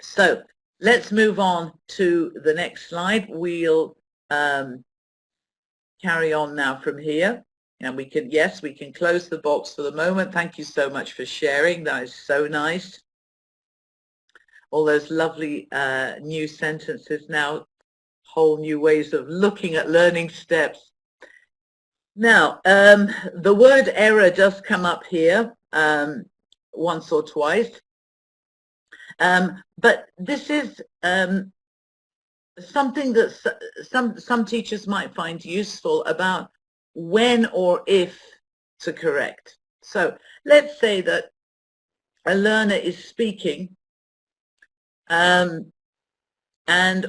So let's move on to the next slide. We'll carry on now from here. And we can, yes, we can close the box for the moment. Thank you so much for sharing. That is so nice. All those lovely new sentences now, whole new ways of looking at learning steps. Now, the word error does come up here once or twice. But this is something that some teachers might find useful about when or if to correct. So let's say that a learner is speaking, and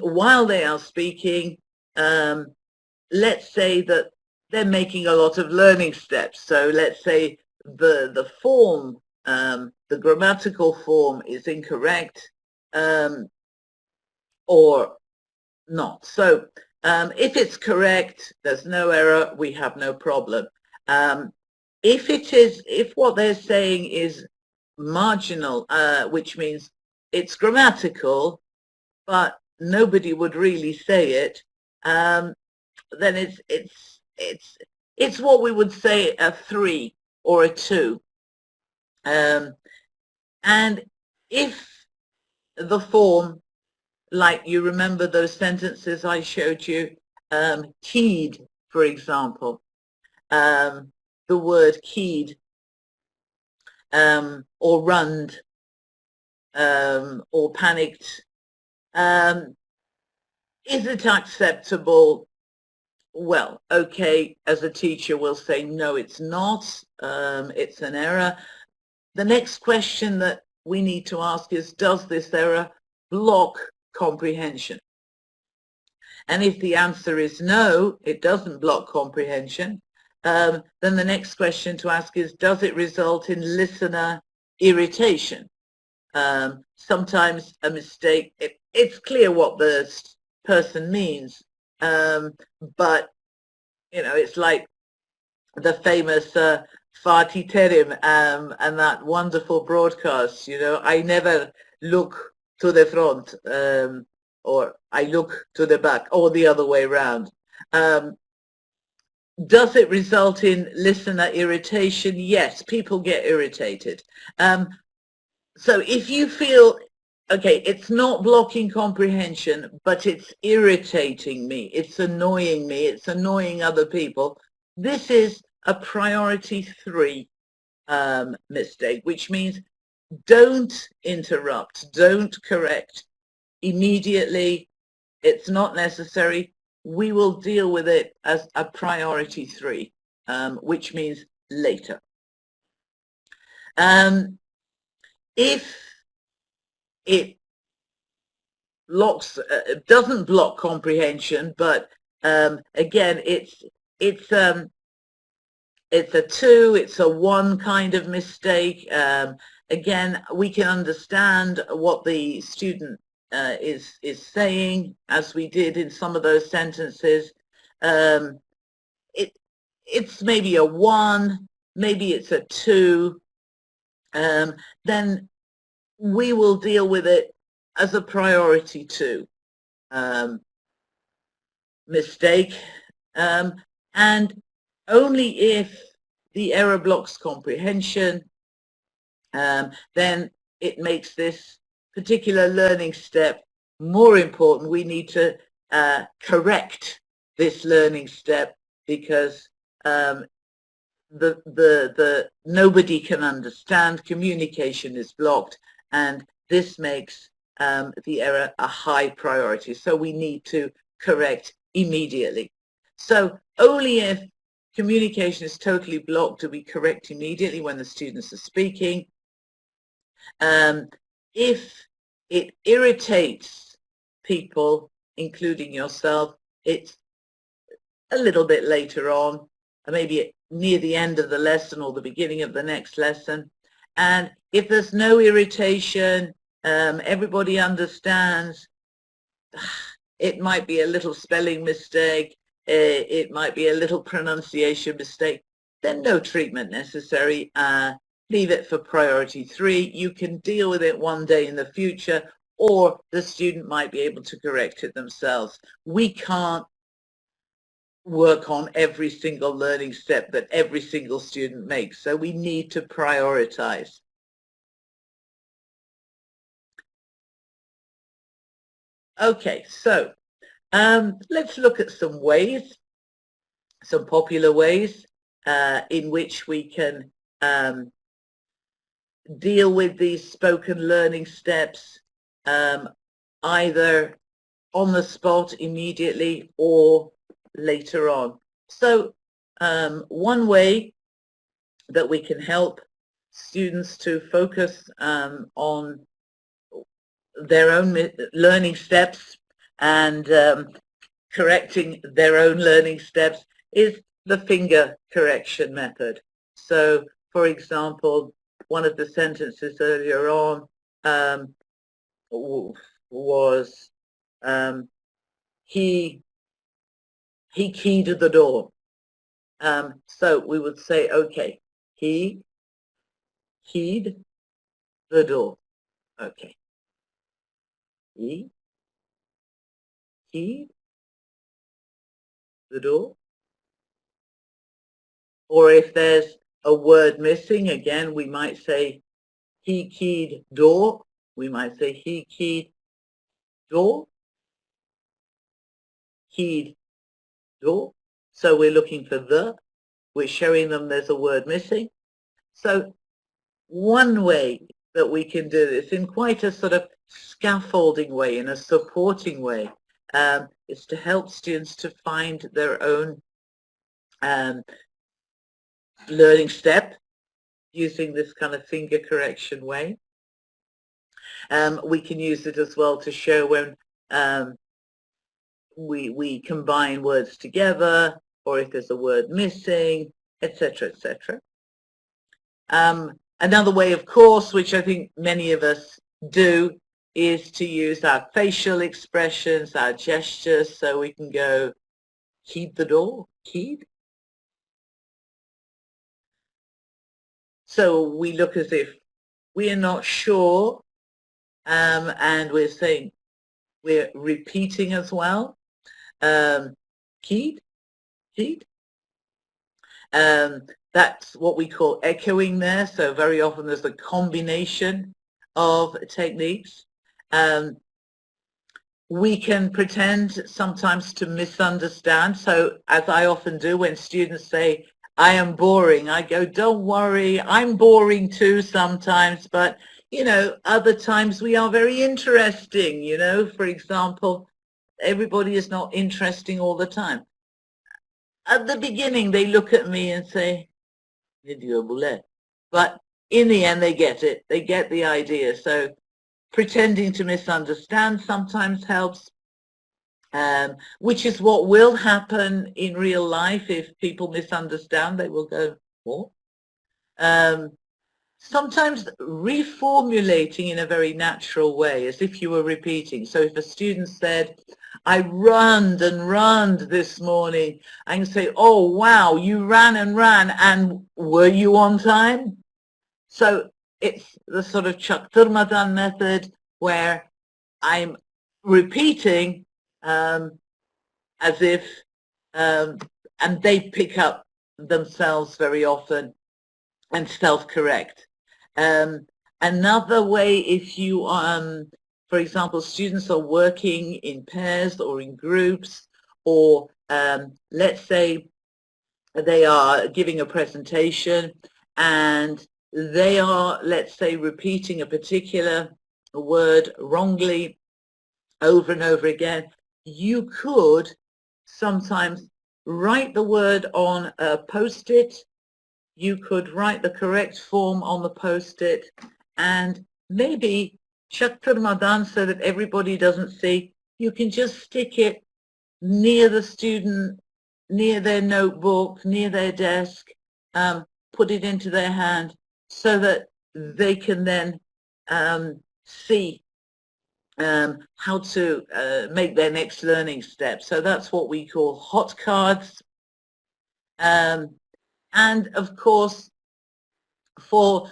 while they are speaking, let's say that they're making a lot of learning steps. So let's say the form, the grammatical form is incorrect, or not. So if it's correct, there's no error, we have no problem. If what they're saying is marginal, which means it's grammatical, but nobody would really say it, then it's what we would say a 3 or a 2. And if the form, like you remember those sentences I showed you, keyed, for example, the word keyed, or runned, or panicked, is it acceptable? Well, okay, as a teacher we'll say no, it's not, it's an error. The next question that we need to ask is, does this error block comprehension? And if the answer is no, it doesn't block comprehension, then the next question to ask is, does it result in listener irritation? Sometimes a mistake, it's clear what the person means, but you know, it's like the famous Fatih Terim and that wonderful broadcast, you know, I never look to the front, or I look to the back, or the other way around. Does it result in listener irritation? Yes, people get irritated. So if you feel, okay, it's not blocking comprehension, but it's irritating me, it's annoying me, it's annoying other people, this is a priority 3 mistake, which means don't interrupt, don't correct immediately. It's not necessary. We will deal with it as a priority 3, which means later. If it blocks, doesn't block comprehension, but again, it's a 2, it's a 1 kind of mistake. Again, we can understand what the student is saying, as we did in some of those sentences. It's maybe a 1, maybe it's a 2. Then we will deal with it as a priority 2 mistake, and only if the error blocks comprehension, then it makes this particular learning step more important. We need to correct this learning step because nobody can understand, communication is blocked, and this makes the error a high priority. So we need to correct immediately. So only if communication is totally blocked do we correct immediately when the students are speaking. If it irritates people, including yourself, it's a little bit later on, maybe near the end of the lesson or the beginning of the next lesson. And if there's no irritation, everybody understands, it might be a little spelling mistake, it might be a little pronunciation mistake, then no treatment necessary. Leave it for priority 3. You can deal with it one day in the future, or the student might be able to correct it themselves. We can't work on every single learning step that every single student makes, so we need to prioritize. Okay, so let's look at some ways, some popular ways in which we can deal with these spoken learning steps, either on the spot immediately or later on. So one way that we can help students to focus on their own learning steps and correcting their own learning steps is the finger correction method. So, for example, one of the sentences earlier on was he keyed the door. So we would say, okay, he keyed the door. Okay. He keyed the door. Or if there's a word missing, again, we might say he keyed door. We might say he keyed door. Keyed door. So we're looking for the. We're showing them there's a word missing. So one way that we can do this in quite a sort of scaffolding way, in a supporting way, is to help students to find their own learning step using this kind of finger correction way. We can use it as well to show when we combine words together, or if there's a word missing, etc., etc. Another way, of course, which I think many of us do, is to use our facial expressions, our gestures, so we can go, keyed the door, keyed. So we look as if we are not sure, and we're saying, we're repeating as well. Keyed, keyed. That's what we call echoing there. So very often there's a combination of techniques. We can pretend sometimes to misunderstand. So as I often do when students say, I am boring, I go, don't worry, I'm boring too sometimes, but you know, other times we are very interesting, you know. For example, everybody is not interesting all the time. At the beginning, they look at me and say, but in the end, they get it. They get the idea. So pretending to misunderstand sometimes helps, which is what will happen in real life. If people misunderstand, they will go, what? Sometimes reformulating in a very natural way, as if you were repeating. So if a student said, I runned and runned this morning, I can say, oh, wow, you ran, and were you on time? So it's the sort of çaktırmadan method where I'm repeating as if, and they pick up themselves very often and self-correct. Another way, if you, for example, students are working in pairs or in groups, or let's say they are giving a presentation and they are, let's say, repeating a particular word wrongly over and over again, you could sometimes write the word on a post-it. You could write the correct form on the post-it and maybe çaktırmadan, so that everybody doesn't see, you can just stick it near the student, near their notebook, near their desk, put it into their hand so that they can then see how to make their next learning step. So that's what we call hot cards. And of course, for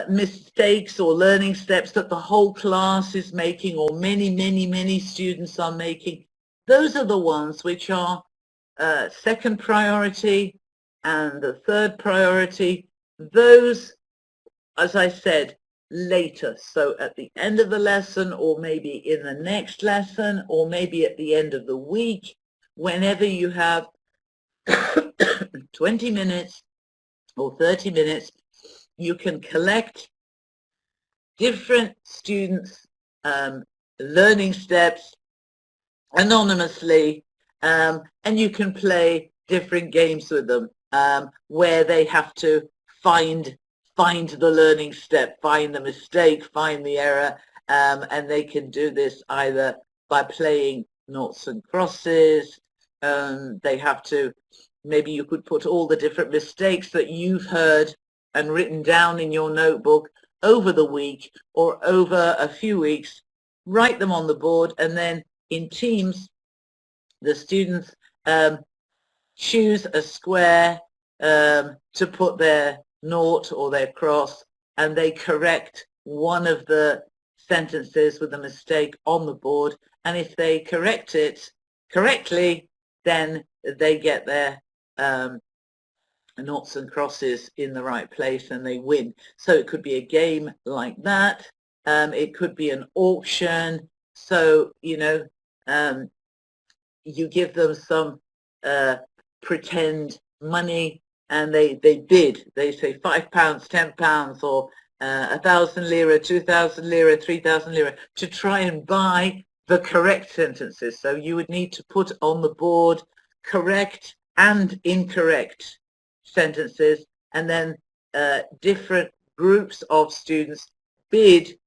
mistakes or learning steps that the whole class is making, or many students are making, those are the ones which are second priority and the third priority. Those, as I said, later. So at the end of the lesson, or maybe in the next lesson, or maybe at the end of the week, whenever you have 20 minutes or 30 minutes, you can collect different students' learning steps anonymously, and you can play different games with them where they have to find the learning step, find the mistake, find the error, and they can do this either by playing noughts and crosses. They have to, maybe you could put all the different mistakes that you've heard and written down in your notebook over the week or over a few weeks, write them on the board, and then in teams, the students choose a square to put their nought or their cross, and they correct one of the sentences with a mistake on the board, and if they correct it correctly, then they get their noughts and crosses in the right place and they win. So it could be a game like that. It could be an auction. So, you know, you give them some pretend money and they bid. They say £5, £10, or 1,000 lira, 2,000 lira, 3,000 lira to try and buy the correct sentences. So you would need to put on the board correct and incorrect sentences, and then different groups of students bid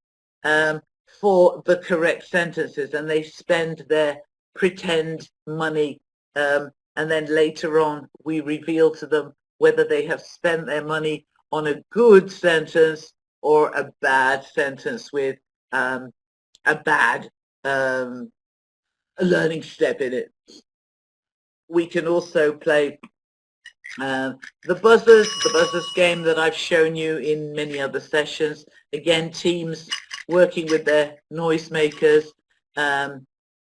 for the correct sentences, and they spend their pretend money, and then later on we reveal to them whether they have spent their money on a good sentence or a bad sentence with a bad learning step in it. We can also play the buzzers game that I've shown you in many other sessions. Again, teams working with their noisemakers,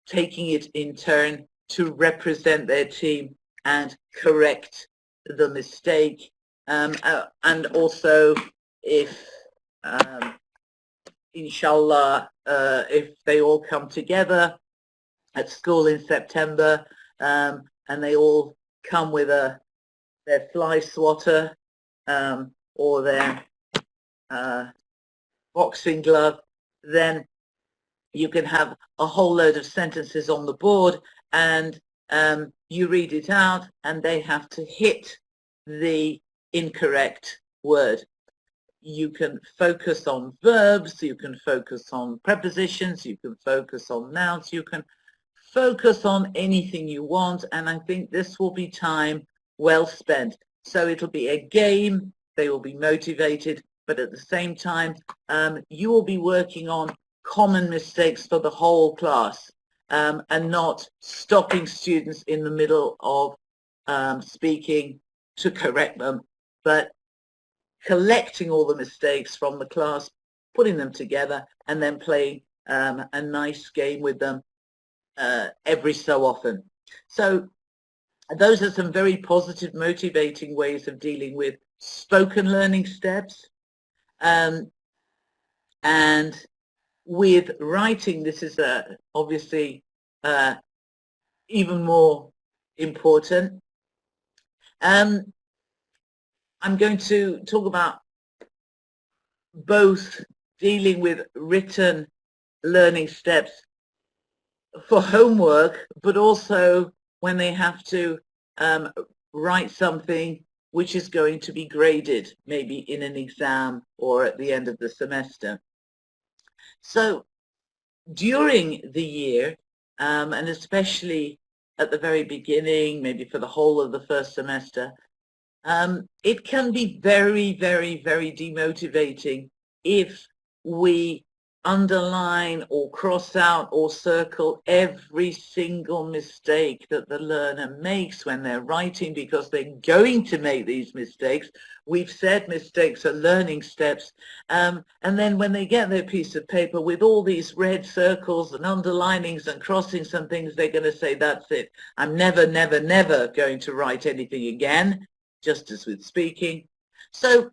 taking it in turn to represent their team and correct the mistake. And also, if inshallah, if they all come together at school in September, and they all come with their fly swatter or their boxing glove, then you can have a whole load of sentences on the board, and you read it out and they have to hit the incorrect word. You can focus on verbs, you can focus on prepositions, you can focus on nouns, you can focus on anything you want, and I think this will be time well spent. So it'll be a game, they will be motivated, but at the same time you will be working on common mistakes for the whole class, and not stopping students in the middle of speaking to correct them, but collecting all the mistakes from the class, putting them together, and then playing a nice game with them every so often. So those are some very positive, motivating ways of dealing with spoken learning steps. And with writing, this is obviously even more important. I'm going to talk about both dealing with written learning steps for homework, but also when they have to write something which is going to be graded, maybe in an exam or at the end of the semester. So during the year, and especially at the very beginning, maybe for the whole of the first semester, it can be very demotivating if we underline or cross out or circle every single mistake that the learner makes when they're writing, because they're going to make these mistakes. We've said mistakes are learning steps. And then when they get their piece of paper with all these red circles and underlinings and crossings and things, they're going to say, that's it. I'm never, never, never going to write anything again, just as with speaking. So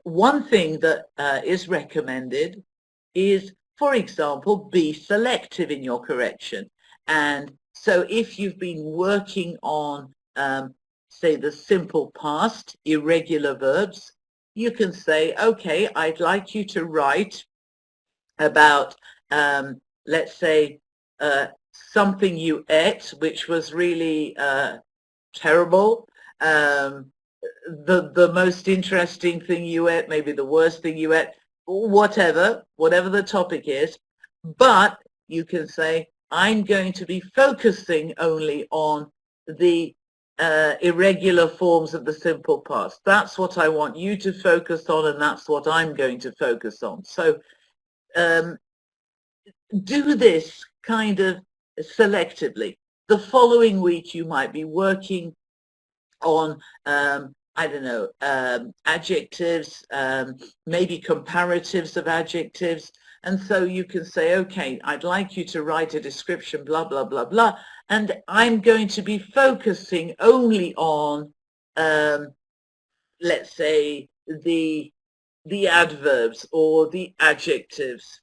one thing that is recommended is, for example, be selective in your correction. And so if you've been working on, say, the simple past, irregular verbs, you can say, okay, I'd like you to write about, let's say, something you ate, which was really terrible. The most interesting thing you ate, maybe the worst thing you ate, whatever the topic is. But you can say, I'm going to be focusing only on the irregular forms of the simple past. That's what I want you to focus on, and that's what I'm going to focus on. So do this kind of selectively. The following week you might be working on I don't know, adjectives, maybe comparatives of adjectives. And so you can say, okay, I'd like you to write a description, blah, blah, blah, blah. And I'm going to be focusing only on, let's say, the adverbs or the adjectives.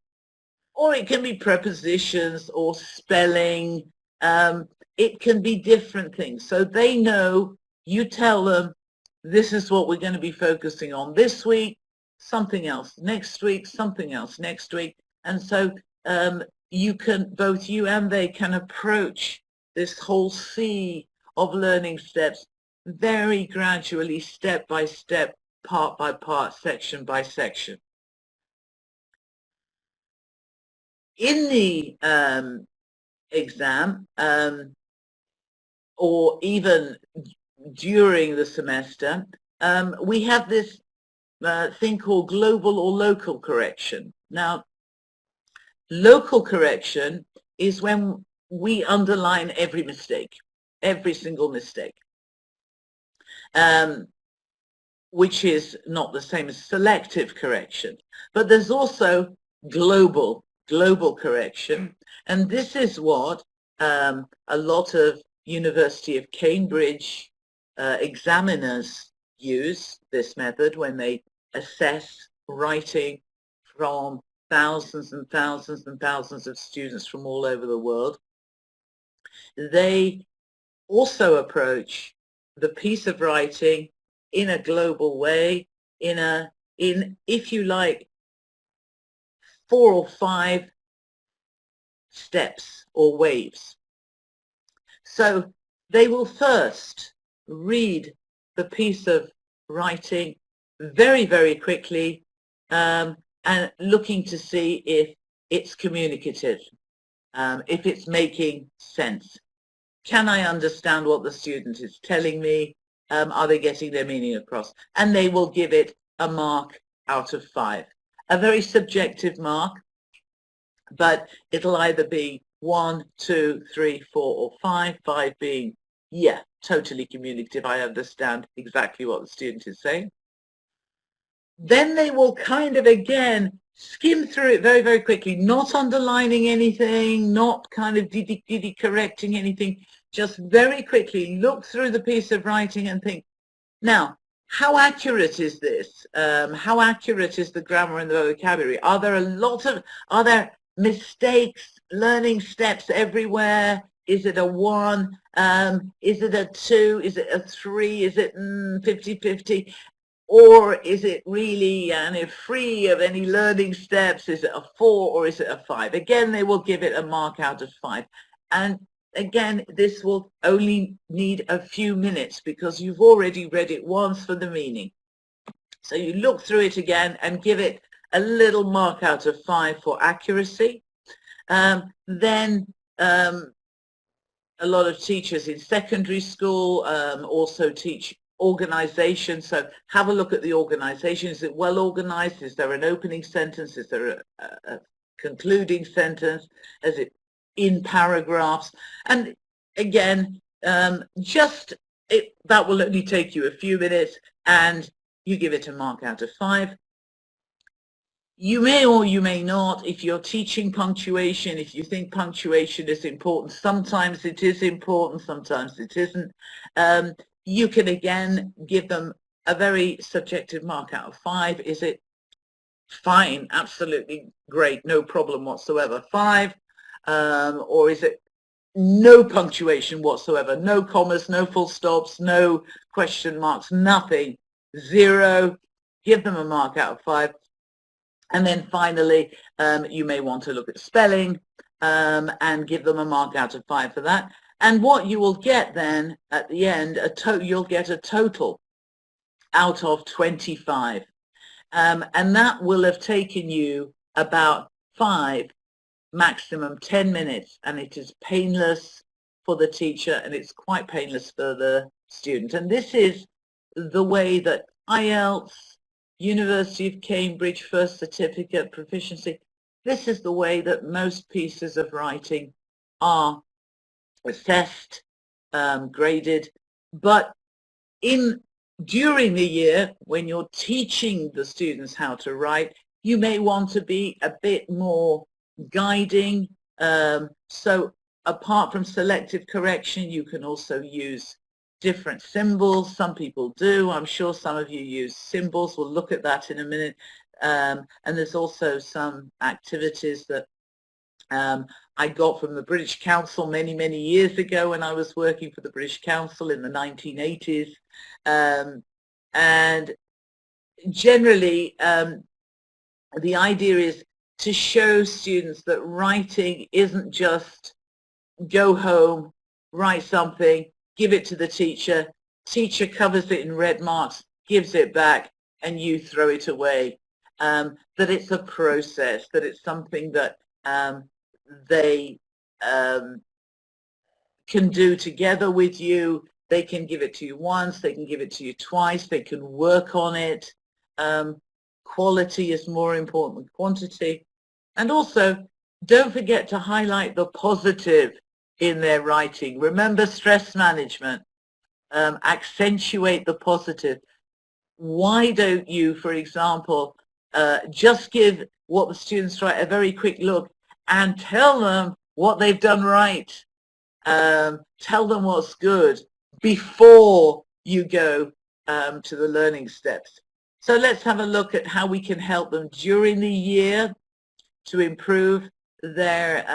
Or it can be prepositions or spelling. It can be different things. So they know, you tell them, this is what we're going to be focusing on this week, something else next week, something else next week. And so you can, both you and they can approach this whole sea of learning steps very gradually, step by step, part by part, section by section. In the exam, or even during the semester, we have this thing called global or local correction. Now, local correction is when we underline every mistake, every single mistake, which is not the same as selective correction. But there's also global correction, and this is what a lot of University of Cambridge examiners use this method when they assess writing from thousands and thousands and thousands of students from all over the world. They also approach the piece of writing in a global way, in, if you like, 4 or 5 steps or waves. So they will first read the piece of writing very, very quickly, and looking to see if it's communicative, if it's making sense. Can I understand what the student is telling me? Are they getting their meaning across? And they will give it a mark out of 5. A very subjective mark, but it'll either be 1, 2, 3, 4, or 5. 5 being, yeah, totally communicative. I understand exactly what the student is saying. Then they will kind of, again, skim through it very, very quickly, not underlining anything, not kind of diddy correcting anything, just very quickly look through the piece of writing and think, now, how accurate is this? How accurate is the grammar and the vocabulary? Are there mistakes, learning steps everywhere? Is it a 1? Is it a 2? Is it a 3? Is it 50-50? Or is it really free of any learning steps? Is it a 4 or is it a 5? Again, they will give it a mark out of 5. And again, this will only need a few minutes because you've already read it once for the meaning. So you look through it again and give it a little mark out of 5 for accuracy. Then a lot of teachers in secondary school also teach organization. So have a look at the organization. Is it well organized? Is there an opening sentence? Is there a concluding sentence? Is it in paragraphs? And again, that will only take you a few minutes, and you give it a mark out of 5. You may or you may not, if you're teaching punctuation, if you think punctuation is important, sometimes it is important, sometimes it isn't. You can again give them a very subjective mark out of 5. Is it fine, absolutely great, no problem whatsoever, 5? Or is it no punctuation whatsoever, no commas, no full stops, no question marks, nothing, 0? Give them a mark out of 5. And then finally, you may want to look at spelling and give them a mark out of 5 for that. And what you will get then at the end, you'll get a total out of 25. And that will have taken you about 5, maximum 10 minutes. And it is painless for the teacher, and it's quite painless for the student. And this is the way that IELTS, University of Cambridge, First Certificate, Proficiency, this is the way that most pieces of writing are assessed, graded. But during the year, when you're teaching the students how to write, you may want to be a bit more guiding. So apart from selective correction, you can also use different symbols. Some people do. I'm sure some of you use symbols. We'll look at that in a minute. And there's also some activities that I got from the British Council many, many years ago when I was working for the British Council in the 1980s. And generally, the idea is to show students that writing isn't just go home, write something, give it to the teacher covers it in red marks, gives it back, and you throw it away. That it's a process, that it's something that they can do together with you. They can give it to you once, they can give it to you twice, they can work on it. Quality is more important than quantity. And also, don't forget to highlight the positive in their writing. Remember stress management. Accentuate the positive. Why don't you, for example, just give what the students write a very quick look and tell them what they've done right. Tell them what's good before you go to the learning steps. So let's have a look at how we can help them during the year to improve their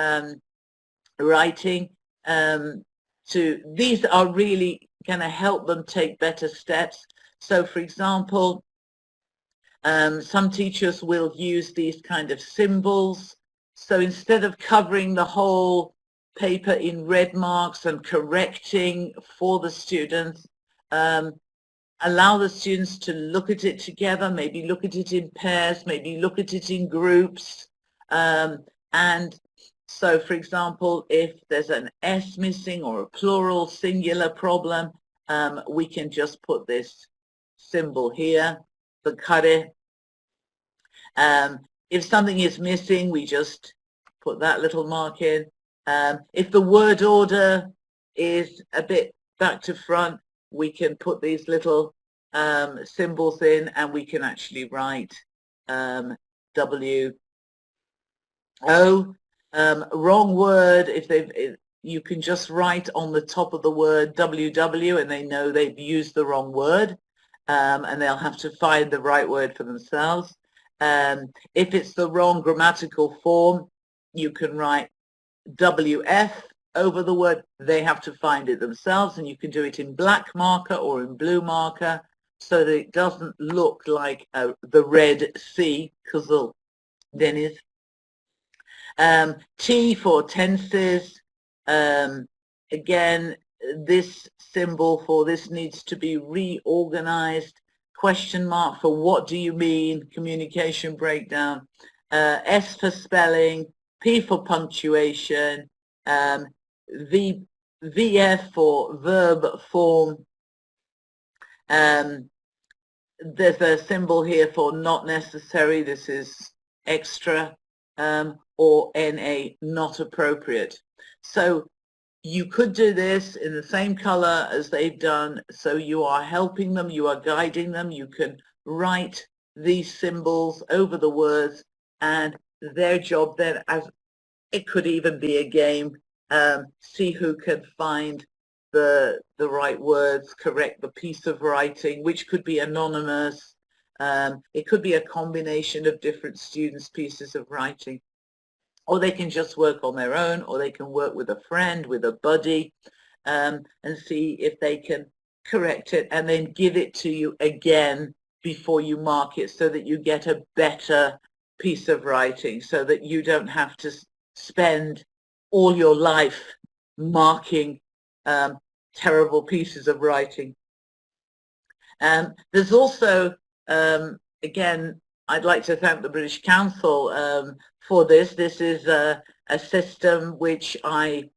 writing. These are really going to help them take better steps. So for example, some teachers will use these kind of symbols. So instead of covering the whole paper in red marks and correcting for the students, allow the students to look at it together, maybe look at it in pairs, maybe look at it in groups. And so, for example, if there's an S missing or a plural singular problem, we can just put this symbol here, the kare. If something is missing, we just put that little mark in. If the word order is a bit back to front, we can put these little symbols in, and we can actually write W-O. Wrong word, you can just write on the top of the word WW, and they know they've used the wrong word, and they'll have to find the right word for themselves. If it's the wrong grammatical form, you can write WF over the word. They have to find it themselves, and you can do it in black marker or in blue marker so that it doesn't look like the red C, Kızıl Deniz. T for tenses. Again, this symbol for this needs to be reorganized. Question mark for what do you mean, communication breakdown. S for spelling, P for punctuation, VF for verb form, There's a symbol here for not necessary. This is extra, or NA, not appropriate. So you could do this in the same color as they've done. So you are helping them, you are guiding them. You can write these symbols over the words, and their job then, as it could even be a game, see who can find the right words, correct the piece of writing, which could be anonymous. It could be a combination of different students' pieces of writing. Or they can just work on their own, or they can work with a friend, with a buddy, and see if they can correct it and then give it to you again before you mark it, so that you get a better piece of writing, so that you don't have to spend all your life marking terrible pieces of writing. There's also, again, I'd like to thank the British Council for this. This is a system which I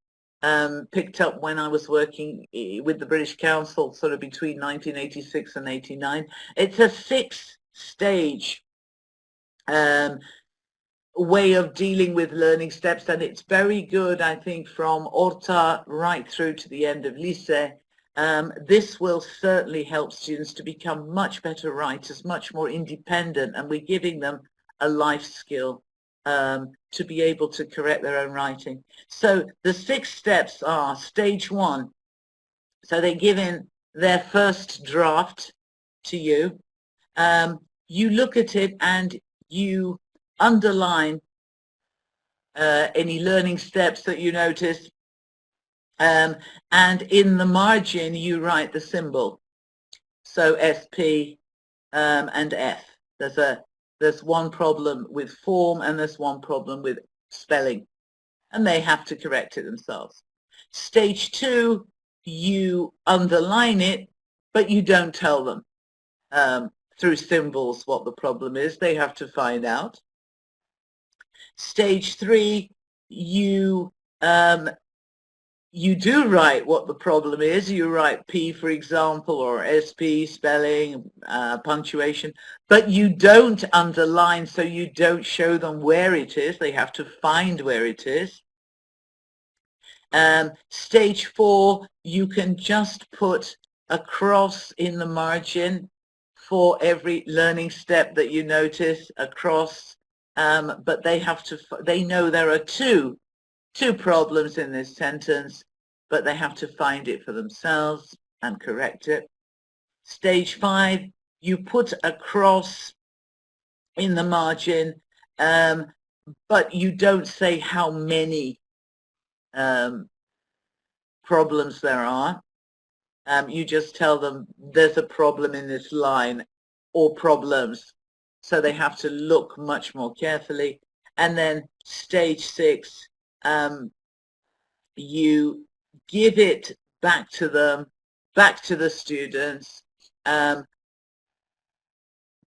picked up when I was working with the British Council, sort of between 1986 and 89. It's a 6-stage way of dealing with learning steps, and it's very good, I think, from Orta right through to the end of Lycée. This will certainly help students to become much better writers, much more independent, and we're giving them a life skill to be able to correct their own writing. So the 6 steps are: stage 1, so they give in their first draft to you. You look at it and you underline any learning steps that you notice. And in the margin, you write the symbol. So SP and F. There's one problem with form, and there's one problem with spelling, and they have to correct it themselves. Stage 2, you underline it, but you don't tell them through symbols what the problem is. They have to find out. Stage 3, you do write what the problem is. You write P, for example, or SP, spelling, punctuation, but you don't underline, so you don't show them where it is. They have to find where it is. Stage 4, you can just put a cross in the margin for every learning step that you notice, a cross, but they know there are two problems in this sentence, but they have to find it for themselves and correct it. Stage 5, you put a cross in the margin, but you don't say how many problems there are. You just tell them there's a problem in this line, or problems, so they have to look much more carefully. And then stage 6, you give it back to them, back to the students,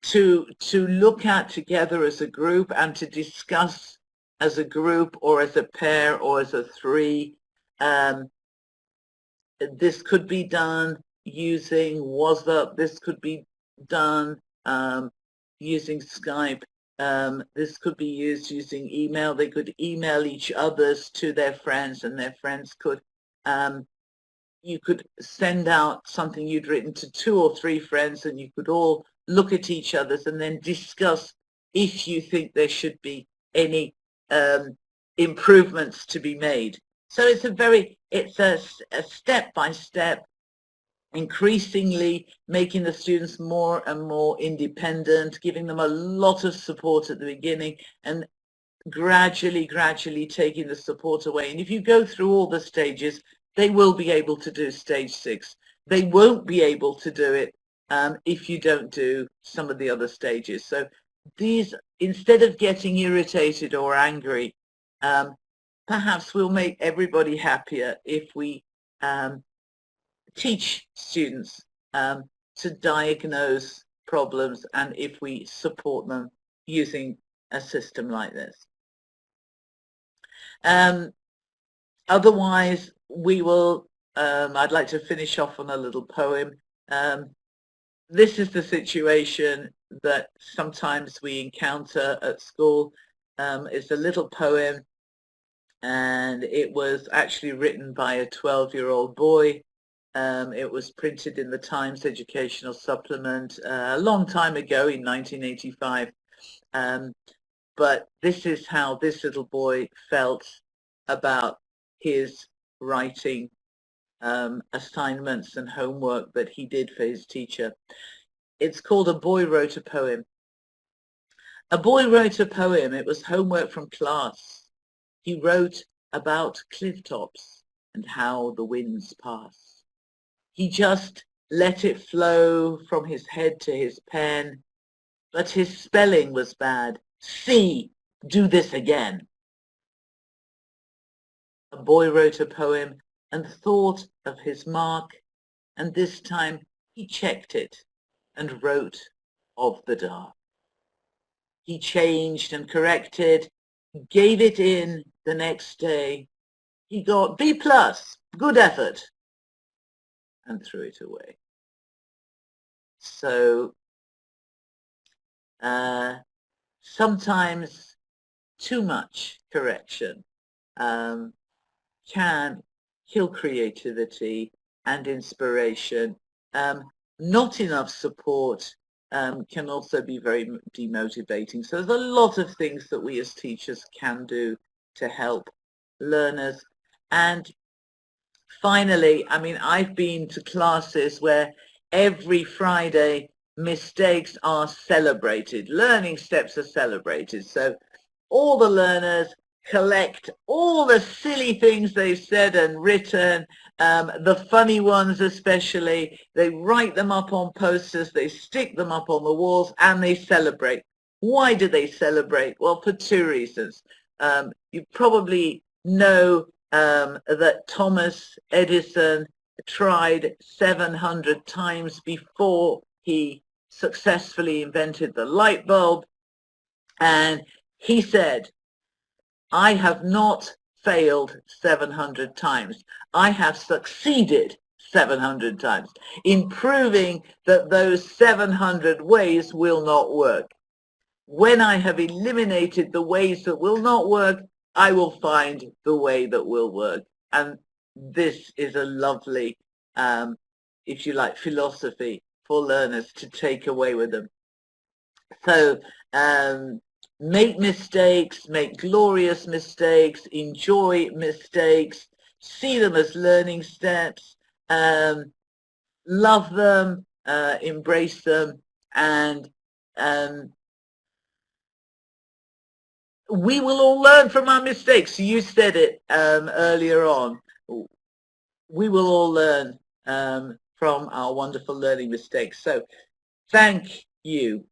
to look at together as a group, and to discuss as a group, or as a pair, or as a 3. This could be done using WhatsApp. This could be done using Skype. This could be used using email. They could email each other's to their friends, and their friends could, you could send out something you'd written to 2 or 3 friends, and you could all look at each other's and then discuss if you think there should be any improvements to be made. So it's a step-by-step, increasingly making the students more and more independent, giving them a lot of support at the beginning, and gradually taking the support away. And if you go through all the stages, they will be able to do stage 6. They won't be able to do it if you don't do some of the other stages. So these, instead of getting irritated or angry, perhaps we'll make everybody happier if we teach students to diagnose problems, and if we support them using a system like this. Otherwise, we will, I'd like to finish off on a little poem. this is the situation that sometimes we encounter at school. It's a little poem, and it was actually written by a 12-year-old boy. It was printed in the Times Educational Supplement a long time ago in 1985. But this is how this little boy felt about his writing assignments and homework that he did for his teacher. It's called A Boy Wrote a Poem. A boy wrote a poem. It was homework from class. He wrote about cliff tops and how the winds pass. He just let it flow from his head to his pen, but his spelling was bad. See, do this again. A boy wrote a poem and thought of his mark, and this time he checked it and wrote of the dark. He changed and corrected, gave it in the next day. He got B+, good effort, and threw it away. So sometimes too much correction can kill creativity and inspiration. Not enough support can also be very demotivating. So there's a lot of things that we as teachers can do to help learners. And finally, I mean, I've been to classes where every Friday mistakes are celebrated, learning steps are celebrated. So all the learners collect all the silly things they've said and written, the funny ones especially. They write them up on posters, they stick them up on the walls, and they celebrate. Why do they celebrate? Well, for two reasons. You probably know that Thomas Edison tried 700 times before he successfully invented the light bulb, and he said, I have not failed 700 times. I have succeeded 700 times in proving that those 700 ways will not work. When I have eliminated the ways that will not work, I will find the way that will work. And this is a lovely, if you like, philosophy for learners to take away with them. So make mistakes, make glorious mistakes, enjoy mistakes, see them as learning steps, love them, embrace them, and we will all learn from our mistakes. You said it earlier on. We will all learn from our wonderful learning mistakes. So thank you